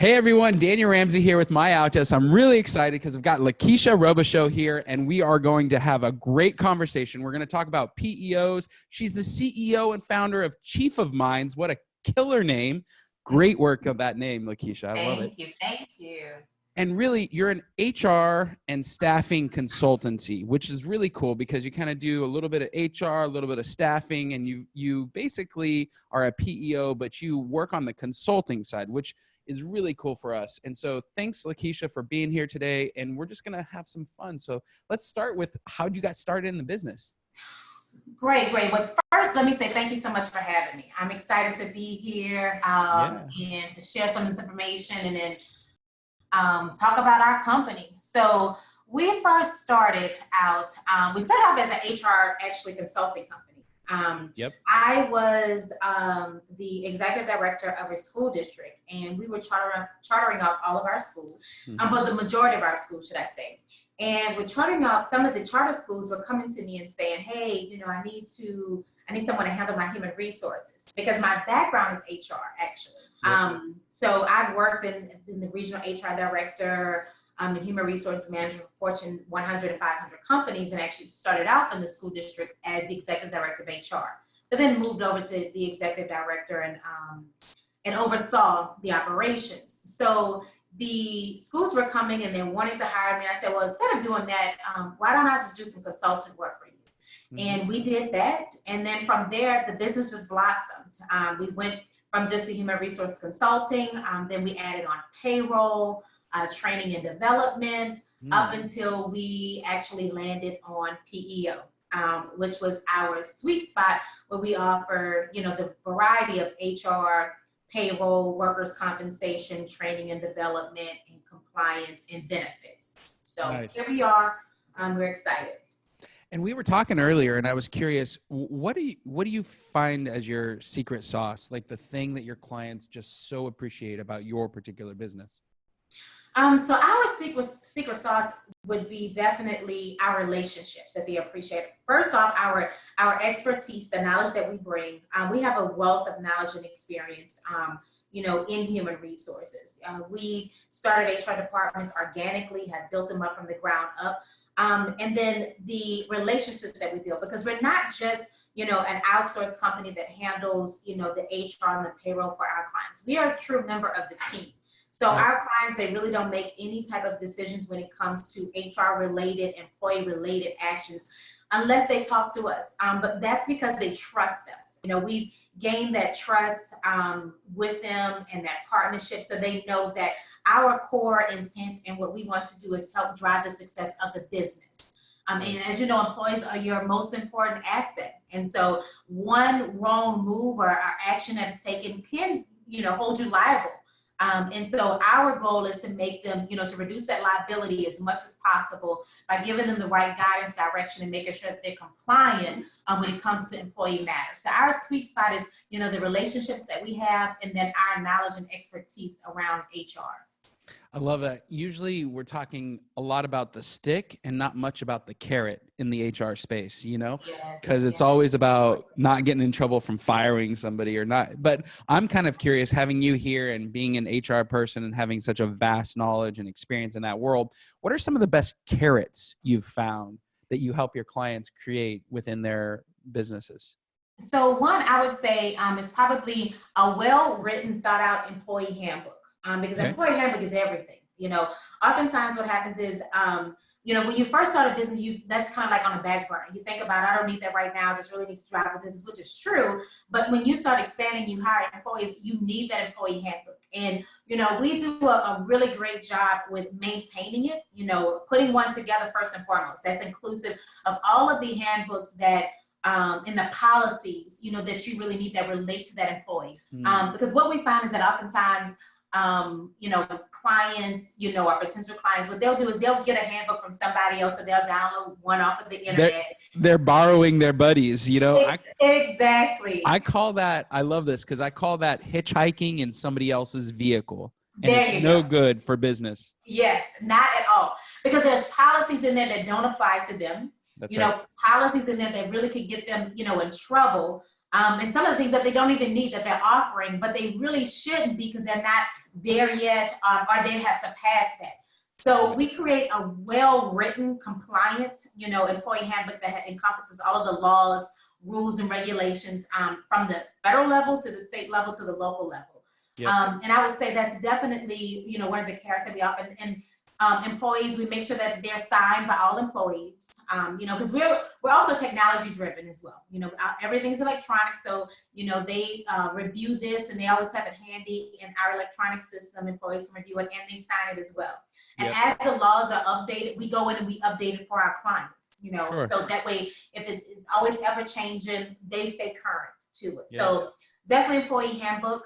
Hey everyone, Daniel Ramsey here with My Outhouse. I'm really excited because I've got Lakeisha Robichaux here, and we are going to have a great conversation. We're going to talk about PEOs. She's the CEO and founder of Chief of Minds. What a killer name. Great work of that name, Lakeisha. I love it. Thank you. And really, you're an HR and staffing consultancy, which is really cool because you kind of do a little bit of HR, a little bit of staffing, and you basically are a PEO, but you work on the consulting side, which is really cool for us. And so thanks, Lakeisha, for being here today. And we're just going to have some fun. So let's start with how'd you get started in the business? Great. Well, first, let me say thank you so much for having me. I'm excited to be here and to share some of this information and then talk about our company. So we first started out, we started off as an HR consulting company. I was the executive director of a school district, and we were chartering out all of our schools, but the majority of our schools, should I say. And we're chartering out, some of the charter schools were coming to me and saying, hey, I need someone to handle my human resources, because my background is HR, actually. So I've worked in the regional HR director, and human resource manager for Fortune 100 and 500 companies, and actually started out in the school district as the executive director of HR, but then moved over to the executive director and oversaw the operations. So the schools were coming and they wanted to hire me. I said, well, instead of doing that, why don't I just do some consulting work for you? And we did that. And then from there, the business just blossomed. We went from just a human resource consulting, then we added on payroll, training and development, up until we actually landed on PEO, which was our sweet spot, where we offer, the variety of HR, payroll, workers' compensation, training and development, and compliance and benefits. So Here we are. We're excited. And we were talking earlier, and I was curious, what do you find as your secret sauce, like the thing that your clients just so appreciate about your particular business? So our secret sauce would be definitely our relationships that they appreciate. First off, our expertise, the knowledge that we bring. We have a wealth of knowledge and experience, in human resources. We started HR departments organically, have built them up from the ground up. And then the relationships that we build, because we're not just, an outsourced company that handles, the HR and the payroll for our clients. We are a true member of the team. So our clients, they really don't make any type of decisions when it comes to HR-related, employee-related actions unless they talk to us. But that's because they trust us. We've gained that trust with them and that partnership, so they know that our core intent and what we want to do is help drive the success of the business. And as you know, employees are your most important asset. And so one wrong move or action that is taken can, hold you liable. And so our goal is to make them, to reduce that liability as much as possible by giving them the right guidance, direction, and making sure that they're compliant when it comes to employee matters. So our sweet spot is, the relationships that we have, and then our knowledge and expertise around HR. I love that. Usually we're talking a lot about the stick and not much about the carrot in the HR space, because it's always about not getting in trouble from firing somebody or not. But I'm kind of curious, having you here and being an HR person and having such a vast knowledge and experience in that world, what are some of the best carrots you've found that you help your clients create within their businesses? So one, I would say, is probably a well-written, thought-out employee handbook. Because employee handbook is everything. Oftentimes what happens is, when you first start a business, that's kind of like on the back burner. You think about, I don't need that right now. I just really need to drive the business, which is true. But when you start expanding, you hire employees, you need that employee handbook. And, we do a really great job with maintaining it, putting one together first and foremost. That's inclusive of all of the handbooks that in the policies, that you really need that relate to that employee. Because what we find is that oftentimes, clients, or potential clients, what they'll do is they'll get a handbook from somebody else, or they'll download one off of the internet. They're borrowing their buddies, Exactly. I love this because I call that hitchhiking in somebody else's vehicle. And it's no good for business. Yes, not at all. Because there's policies in there that don't apply to them. That's right. Policies in there that really could get them, in trouble. And some of the things that they don't even need that they're offering, but they really shouldn't because they're not there yet, or they have surpassed that. So we create a well-written, compliant, employee handbook that encompasses all of the laws, rules, and regulations from the federal level to the state level to the local level. Yep. And I would say that's definitely, one of the carrots that we offer. And employees, we make sure that they're signed by all employees, because we're also technology driven as well. Everything's electronic, so they review this and they always have it handy in our electronic system. Employees can review it and they sign it as well. And as the laws are updated, we go in and we update it for our clients, sure. So that way, if it's always ever changing, they stay current to it. So definitely employee handbook.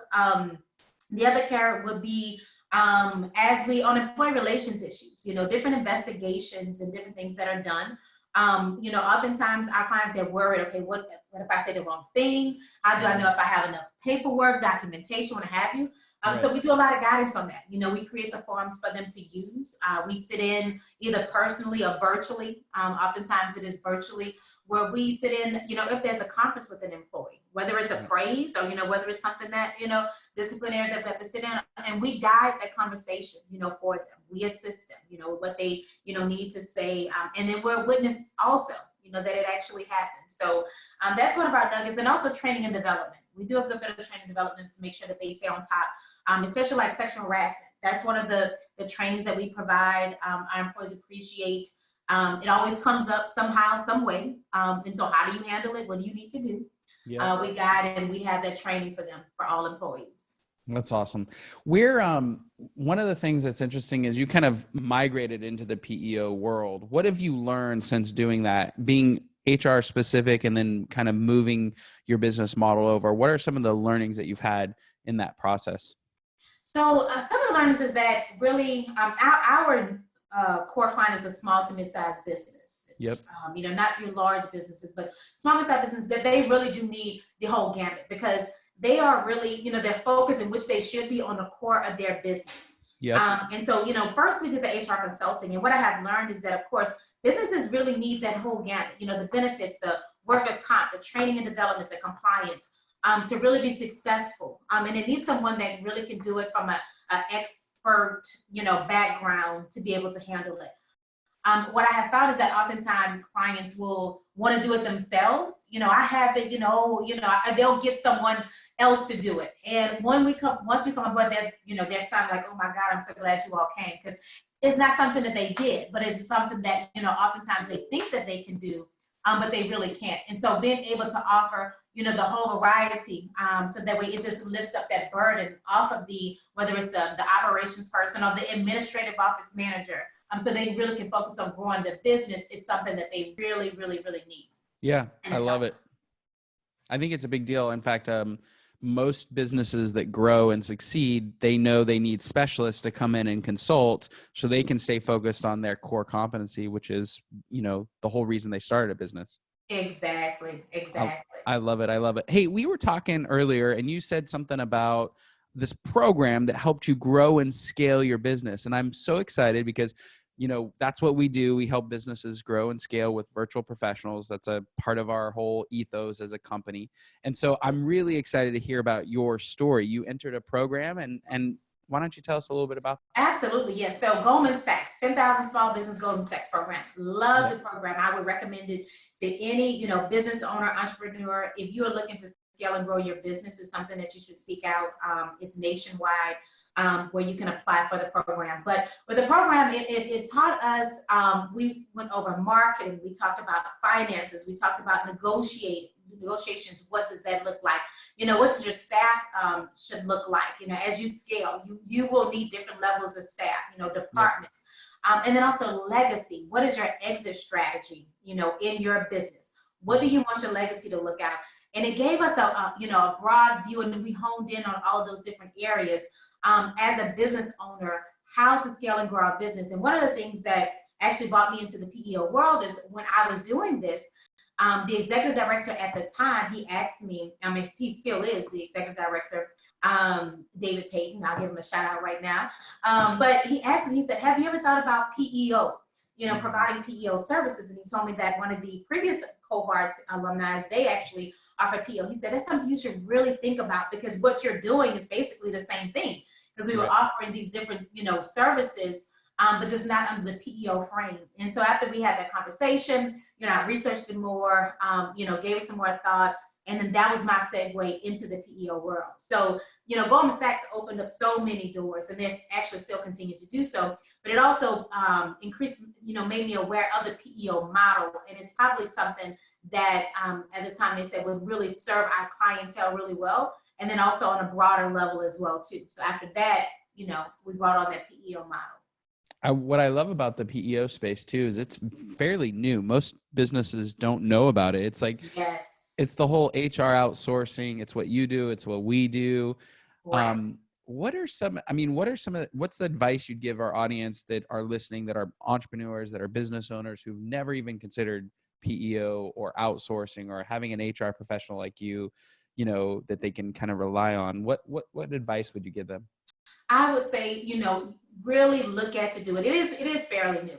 The other carrot would be as we on employee relations issues, different investigations and different things that are done. Oftentimes our clients, they're worried, okay, what if I say the wrong thing? How do I know if I have enough paperwork, documentation, what have you? Right. So we do a lot of guidance on that. We create the forms for them to use. We sit in either personally or virtually. Oftentimes it is virtually, where we sit in, if there's a conference with an employee, whether it's a praise or, whether it's something that, disciplinary that we have to sit in, and we guide that conversation, for them. We assist them, what they, need to say. And then we're a witness also, that it actually happened. So that's one of our nuggets. And also training and development. We do a good bit of training and development to make sure that they stay on top, especially like sexual harassment. That's one of the trainings that we provide. Our employees appreciate. It always comes up somehow, some way. And so how do you handle it? What do you need to do? Yeah. We guide and we have that training for them, for all employees. That's awesome. We're one of the things that's interesting is you kind of migrated into the PEO world. What have you learned since doing that, being HR specific and then kind of moving your business model over? What are some of the learnings that you've had in that process? So some of the learnings is that really our core client is a small to mid-sized business. Yep. Not your large businesses, but small mid-sized businesses that they really do need the whole gamut because they are really, they're focused in which they should be on the core of their business. Yeah. And so, first we did the HR consulting, and what I have learned is that, of course, businesses really need that whole gamut, the benefits, the workers' comp, the training and development, the compliance, to really be successful. And it needs someone that really can do it from a expert, background to be able to handle it. What I have found is that oftentimes clients will want to do it themselves. I have it, they'll get someone else to do it. And once we come on board, they're sounding like, oh my God, I'm so glad you all came, because it's not something that they did, but it's something that, oftentimes they think that they can do, but they really can't. And so being able to offer, the whole variety, so that way it just lifts up that burden off of whether it's the operations person or the administrative office manager, so they really can focus on growing the business is something that they really, really, really need. Yeah, I love it. I think it's a big deal. In fact, most businesses that grow and succeed, they know they need specialists to come in and consult so they can stay focused on their core competency, which is, the whole reason they started a business. Exactly. I love it. I love it. Hey, we were talking earlier and you said something about this program that helped you grow and scale your business. And I'm so excited because, that's what we do. We help businesses grow and scale with virtual professionals. That's a part of our whole ethos as a company. And so I'm really excited to hear about your story. You entered a program and why don't you tell us a little bit about that? Absolutely. Yes. So Goldman Sachs, 10,000 Small Business Goldman Sachs program. Love the program. I would recommend it to any, business owner, entrepreneur. If you are looking to scale and grow your business, is something that you should seek out. It's nationwide, where you can apply for the program. But with the program, it taught us, we went over marketing, we talked about finances, we talked about negotiations. What does that look like? What does your staff should look like? As you scale, you will need different levels of staff, departments. And then also legacy. What is your exit strategy, in your business? What do you want your legacy to look at? And it gave us a broad view, and we honed in on all of those different areas as a business owner, how to scale and grow our business. And one of the things that actually brought me into the PEO world is when I was doing this, the executive director at the time, he asked me, he still is the executive director, David Payton, I'll give him a shout out right now. But he asked me, he said, have you ever thought about PEO, providing PEO services? And he told me that one of the previous cohort alumni, they actually offer PEO. He said, that's something you should really think about, because what you're doing is basically the same thing, because we were offering these different, services, but just not under the PEO frame. And so after we had that conversation, I researched it more, gave it some more thought. And then that was my segue into the PEO world. So, Goldman Sachs opened up so many doors, and they're actually still continue to do so. But it also increased, made me aware of the PEO model. And it's probably something that at the time they said would really serve our clientele really well. And then also on a broader level as well, too. So after that, we brought on that PEO model. What I love about the PEO space, too, is it's fairly new. Most businesses don't know about it. It's like, yes. It's the whole HR outsourcing. It's what you do. It's what we do. Right. What's the advice you'd give our audience that are listening, that are entrepreneurs, that are business owners who've never even considered PEO or outsourcing or having an HR professional like you, that they can kind of rely on? What advice would you give them? I would say, really look at to do it. It is fairly new.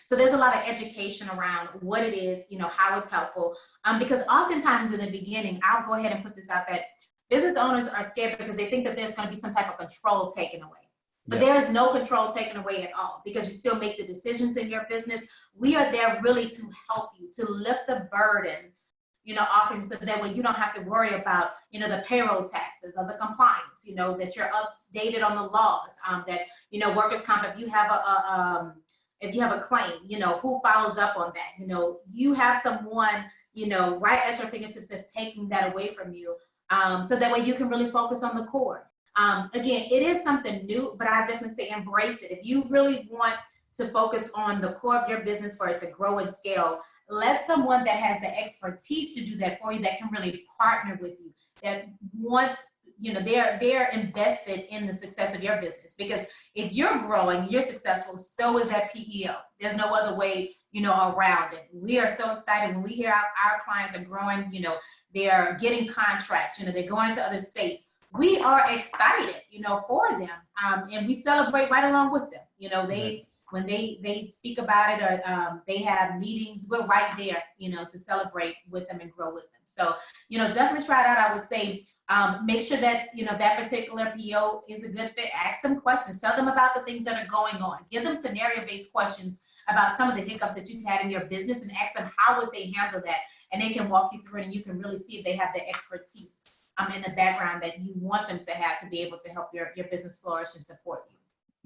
So there's a lot of education around what it is, how it's helpful. Because oftentimes in the beginning, I'll go ahead and put this out, that business owners are scared because they think that there's going to be some type of control taken away. But there is no control taken away at all, because you still make the decisions in your business. We are there really to help you, to lift the burden, off him, so that way you don't have to worry about, the payroll taxes or the compliance, that you're updated on the laws, that, workers' comp, if you have a claim, who follows up on that? You have someone, right at your fingertips that's taking that away from you. So that way you can really focus on the core. Again, it is something new, but I definitely say embrace it. If you really want to focus on the core of your business for it to grow and scale, let someone that has the expertise to do that for you, that can really partner with you, that want, they're invested in the success of your business. Because if you're growing, you're successful, so is that PEO. There's no other way, around it. We are so excited when we hear our clients are growing, they're getting contracts, they're going to other states. We are excited, for them. And we celebrate right along with them. When they speak about it, or they have meetings, we're right there, to celebrate with them and grow with them. So, definitely try it out. I would say, make sure that, that particular PO is a good fit. Ask them questions. Tell them about the things that are going on. Give them scenario-based questions about some of the hiccups that you've had in your business, and ask them how would they handle that. And they can walk you through it, and you can really see if they have the expertise in the background that you want them to have to be able to help your business flourish and support you.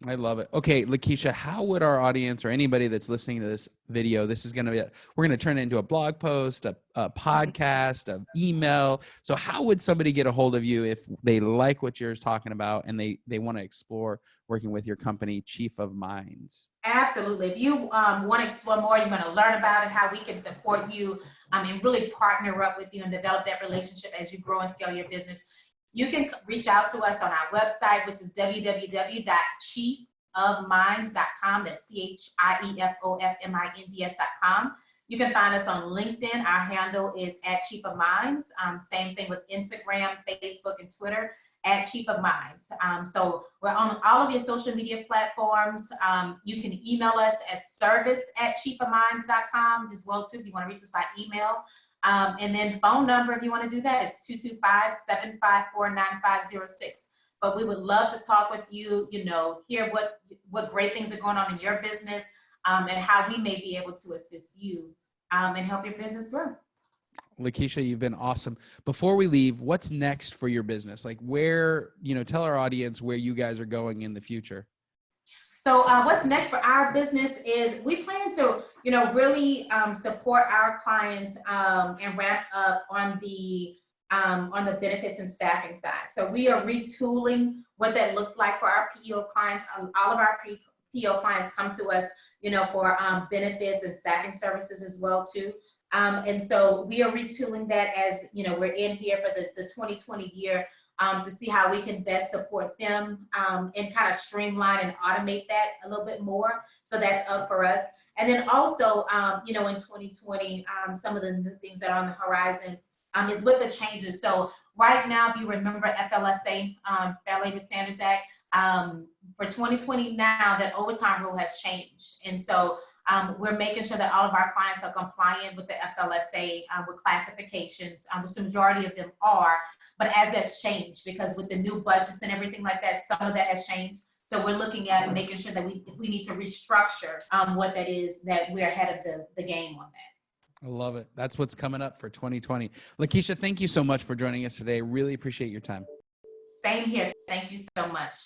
I love it. Okay, Lakeisha, how would our audience, or anybody that's listening to this video, we're going to turn it into a blog post, a podcast, an email. So how would somebody get a hold of you if they like what you're talking about and they want to explore working with your company, Chief of Minds? Absolutely. If you want to explore more, you want to learn about it, how we can support you and really partner up with you and develop that relationship as you grow and scale your business, you can reach out to us on our website, which is www.chiefofminds.com. That's CHIEFOFMINDS.com. You can find us on LinkedIn. Our handle is @ChiefOfMinds. Same thing with Instagram, Facebook, and Twitter, @ChiefOfMinds. So we're on all of your social media platforms. You can email us at service@chiefofminds.com as well, too, if you want to reach us by email. And then phone number, if you want to do that, it's 225-754-9506. But we would love to talk with you, hear what great things are going on in your business, and how we may be able to assist you and help your business grow. Lakeisha, you've been awesome. Before we leave, what's next for your business? Like where, tell our audience where you guys are going in the future. So what's next for our business is we plan to, really support our clients and ramp up on the benefits and staffing side. So we are retooling what that looks like for our PEO clients. All of our PEO clients come to us, for benefits and staffing services as well, too. And so we are retooling that as, we're in here for the 2020 year to see how we can best support them and kind of streamline and automate that a little bit more. So that's up for us. And then also, in 2020, some of the new things that are on the horizon is with the changes. So right now, if you remember FLSA, Fair Labor Standards Act, for 2020 now, that overtime rule has changed. And so We're making sure that all of our clients are compliant with the FLSA with classifications, which the majority of them are. But as that's changed, because with the new budgets and everything like that, some of that has changed. So we're looking at making sure that if we need to restructure what that is, that we're ahead of the game on that. I love it. That's what's coming up for 2020. Lakeisha, thank you so much for joining us today. Really appreciate your time. Same here. Thank you so much.